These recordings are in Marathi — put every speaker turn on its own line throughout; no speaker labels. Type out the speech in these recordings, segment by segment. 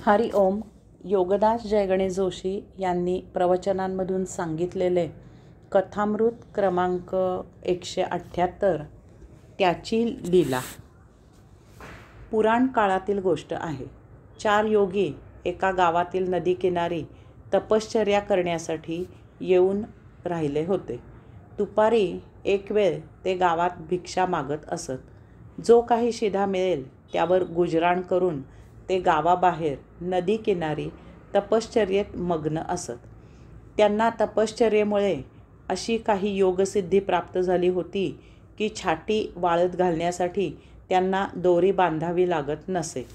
हरि ओम. योगदास जय गणेश जोशी यांनी प्रवचनांमधून सांगितलेले कथामृत क्रमांक 178 त्याची लीला. पुराण काळातील गोष्ट आहे. 4 योगी एका गावातील नदीकिनारी तपश्चर्या करण्यासाठी येऊन राहिले होते. दुपारी एक वेळ ते गावात भिक्षा मागत असत. जो काही शिधा मिळेल त्यावर गुजराण करून ते गावाबाहेर नदीकिनारी तपश्चर्येत मग्न असत. त्यांना तपश्चर्येमुळे अशी काही योगसिद्धी प्राप्त झाली होती की छाटी वाळत घालण्यासाठी त्यांना दोरी बांधावी लागत नसे.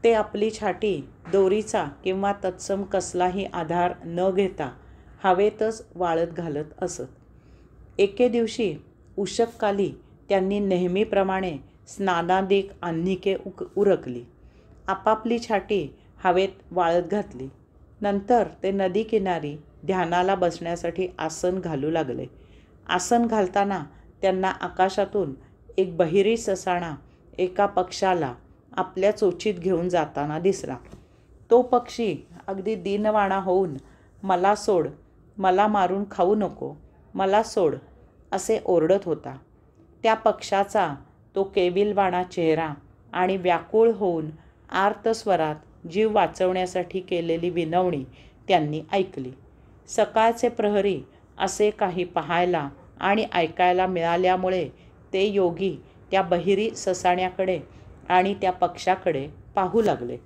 ते आपली छाटी दोरीचा किंवा तत्सम कसलाही आधार न घेता हवेतच वाळत घालत असत. एके दिवशी उषःकाली त्यांनी नेहमीप्रमाणे स्नानादिक आह्निके उरकली. आपापली छाटी हवेत वाळत घातली. नंतर ते नदीकिनारी ध्यानाला बसण्यासाठी आसन घालू लागले. आसन घालताना त्यांना आकाशातून एक बहिरी ससाणा एका पक्षाला आपल्या चोचीत घेऊन जाताना दिसला. तो पक्षी अगदी दीनवाणा होऊन "मला सोड, मला मारून खाऊ नको, मला सोड" असे ओरडत होता. त्या पक्षाचा तो केविलवाणा चेहरा आणि व्याकुळ होऊन आर्त स्वरात जीव वाचवण्यासाठी केलेली विनवणी त्यांनी ऐकली. सकाळचे प्रहरी असे काही पाहायला आणि ऐकायला मिळाल्यामुळे ते योगी त्या बहिरी ससाण्याकडे आणि त्या पक्षाकडे पाहू लागले.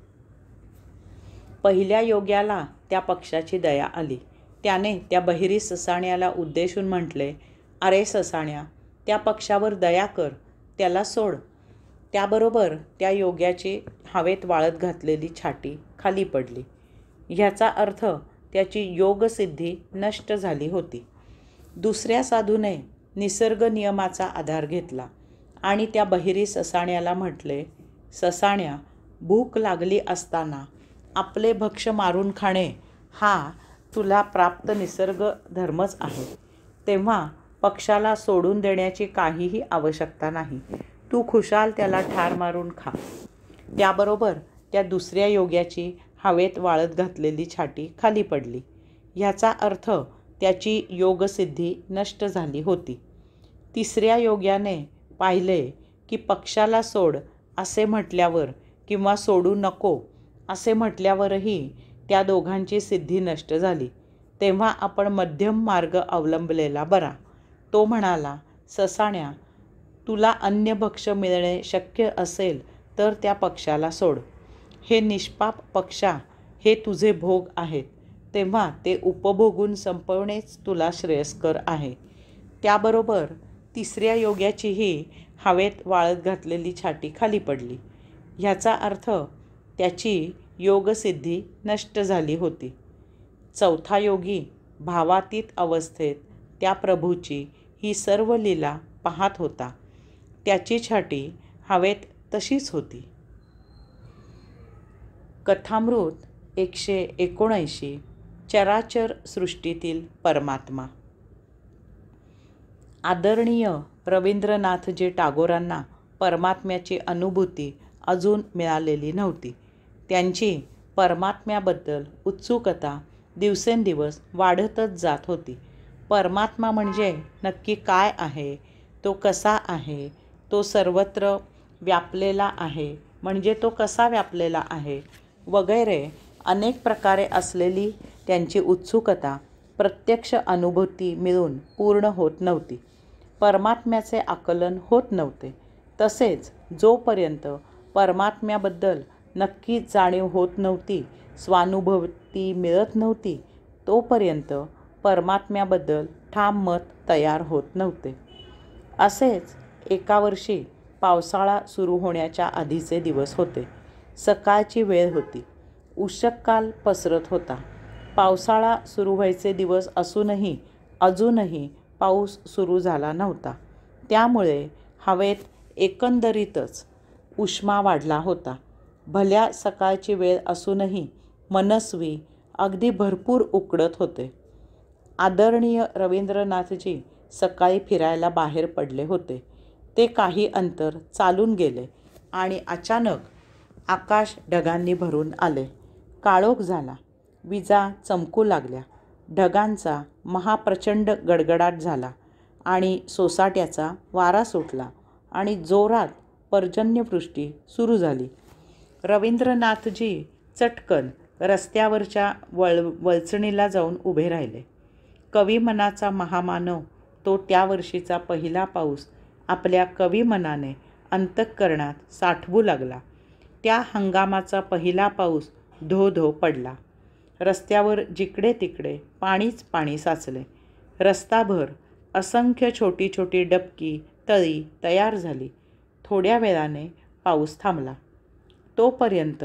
पहिल्या योग्याला त्या पक्षाची दया आली. त्याने त्या बहिरी ससाण्याला उद्देशून म्हटले, "अरे ससाण्या, त्या पक्षावर दया कर, त्याला सोड." त्याबरोबर त्या योग्याची हवेत वाळत घातलेली छाटी खाली पडली. ह्याचा अर्थ त्याची योगसिद्धी नष्ट झाली होती. दुसऱ्या साधूने निसर्ग नियमाचा आधार घेतला आणि त्या बहिरी ससाण्याला म्हटले, "ससाण्या, भूक लागली असताना आपले भक्ष्य मारून खाणे हा तुला प्राप्त निसर्ग धर्मच आहे. तेव्हा पक्षाला सोडून देण्याची काहीही आवश्यकता नाही. तू खुशाल त्याला ठार मारून खा." त्याबरोबर त्या दुसऱ्या योग्याची हवेत वाळत घातलेली छाटी खाली पडली. ह्याचा अर्थ त्याची योगसिद्धी नष्ट झाली होती. तिसऱ्या योग्याने पाहिले की पक्षाला सोड असे म्हटल्यावर किंवा सोडू नको असे म्हटल्यावरही त्या दोघांची सिद्धी नष्ट झाली. तेव्हा आपण मध्यम मार्ग अवलंबलेला बरा. तो म्हणाला, "ससाण्या, तुला अन्य भक्ष्य मिळणे शक्य असेल तर त्या पक्षाला सोड. हे निष्पाप पक्षा हे तुझे भोग आहेत, तेव्हा ते उपभोगून संपवणेच तुला श्रेयस्कर आहे." त्याबरोबर तिसऱ्या योग्याचीही हवेत वाळत घातलेली छाटी खाली पडली. ह्याचा अर्थ त्याची योगसिद्धी नष्ट झाली होती. चौथा योगी भावातीत अवस्थेत त्या प्रभूची ही सर्व लीला पाहत होता. त्याची छाटी हवेत तशीच होती. कथामृत 179 चराचर सृष्टीतील परमात्मा. आदरणीय रवींद्रनाथजी टागोरांना परमात्म्याची अनुभूती अजून मिळालेली नव्हती. त्यांची परमात्म्याबद्दल उत्सुकता दिवसेंदिवस वाढतच जात होती. परमात्मा म्हणजे नक्की काय आहे, तो कसा आहे, तो सर्वत्र व्यापलेला आहे म्हणजे तो कसा व्यापलेला आहे वगैरे अनेक प्रकारे असलेली त्यांची उत्सुकता प्रत्यक्ष अनुभूती मिळून पूर्ण होत नव्हती. परमात्म्याचे आकलन होत नव्हते. तसेच जोपर्यंत परमात्म्याबद्दल नक्की जाणीव होत नव्हती, स्वानुभूती मिळत नव्हती, तोपर्यंत परमात्म्याबद्दल ठाम मत तयार होत नव्हते. असेच एका वर्षी पावसाळा सुरू होण्याच्या आधीचे दिवस होते. सकाळची वेळ होती. उषःकाल पसरत होता. पावसाळा सुरू व्हायचे दिवस असूनही अजूनही पाऊस सुरू झाला नव्हता. त्यामुळे हवेत एकंदरीतच उष्मा वाढला होता. भल्या सकाळची वेळ असूनही मनस्वी अगदी भरपूर उकडत होते. आदरणीय रवींद्रनाथजी सकाळी फिरायला बाहेर पडले होते. ते काही अंतर चालून गेले आणि अचानक आकाश ढगांनी भरून आले. काळोख झाला. विजा चमकू लागल्या. ढगांचा महाप्रचंड गडगडाट झाला आणि सोसाट्याचा वारा सुटला आणि जोरात पर्जन्यवृष्टी सुरू झाली. रवींद्रनाथजी चटकन रस्त्यावरच्या वळचणीला जाऊन उभे राहिले. कविमनाचा महामानव तो त्या वर्षीचा पहिला पाऊस आपल्या कविमनाने अंतःकरणात साठवू लागला. त्या हंगामाचा पहिला पाऊस धो धो पडला. रस्त्यावर जिकडे तिकडे पाणीच पाणी साचले. रस्ताभर असंख्य छोटी छोटी डबकी तळी तयार झाली. थोड्या वेळाने पाऊस थांबला. तोपर्यंत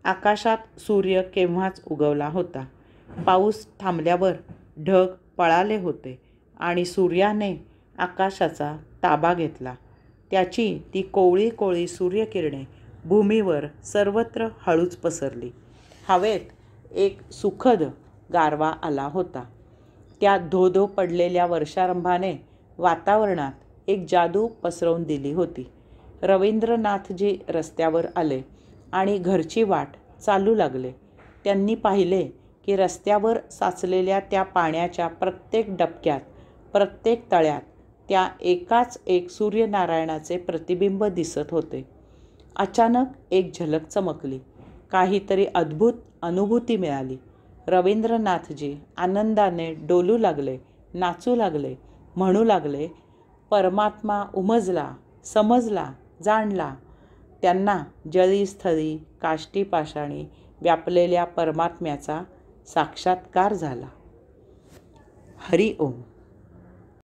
आकाशात सूर्य केव्हाच उगवला होता. पाऊस थांबल्यावर ढग पळाले होते आणि सूर्याने आकाशाचा ताबा घेतला. त्याची ती कोवळी कोवळी सूर्यकिरणे भूमीवर सर्वत्र हळूच पसरली. हवेत एक सुखद गारवा आला होता. त्या धो धो पडलेल्या वर्षारंभाने वातावरणात एक जादू पसरवून दिली होती. रवींद्रनाथजी रस्त्यावर आले आणि घरची वाट चालू लागले. त्यांनी पाहिले की रस्त्यावर साचलेल्या त्या पाण्याच्या प्रत्येक डबक्यात, प्रत्येक तळ्यात त्या एकाच एक सूर्यनारायणाचे प्रतिबिंब दिसत होते. अचानक एक झलक चमकली. काहीतरी अद्भुत अनुभूती मिळाली. रवींद्रनाथजी आनंदाने डोलू लागले, नाचू लागले, म्हणू लागले, परमात्मा उमजला, समजला, जाणला. त्यांना जळी स्थळी काष्टी पाषाणी व्यापलेल्या परमात्म्याचा साक्षात्कार झाला. हरी ओम.